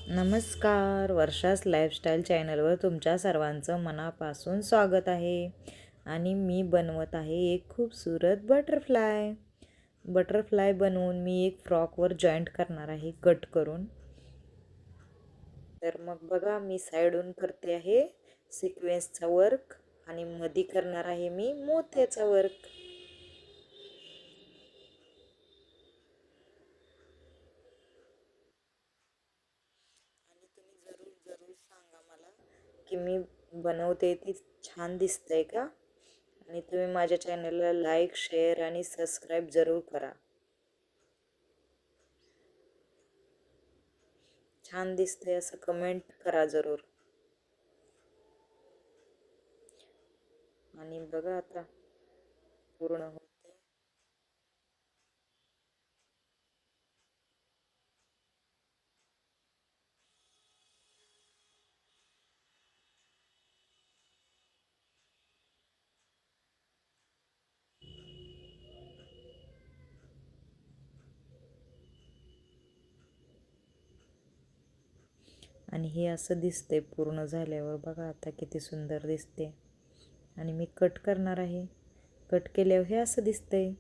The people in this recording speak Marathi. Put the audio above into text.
नमस्कार, वर्षास लाईफस्टाईल चॅनलवर तुमच्या सर्वांचं मनापासून स्वागत आहे. आणि मी बनवत आहे एक खूपसूरत बटरफ्लाय बनवून मी एक फ्रॉकवर जॉईंट करणार आहे कट करून. तर मग बघा, मी साईडून करते आहे सिक्वेन्सचा वर्क आणि मधी करणार आहे मी मोत्याचा वर्क. आणि तुम्ही जरूर जरूर सांगा मला की मी बनवते ती छान दिसतंय का. आणि तुम्ही माझ्या चॅनलला लाईक, शेअर आणि सबस्क्राईब जरूर करा. छान दिसतंय असं कमेंट करा जरूर. आणि बघा आता पूर्ण होते. आणि हे असं दिसतंय पूर्ण झाल्यावर. बघा आता किती सुंदर दिसते. आणि मी कट करणार आहे. कट केल्यावर हे असं दिसतंय.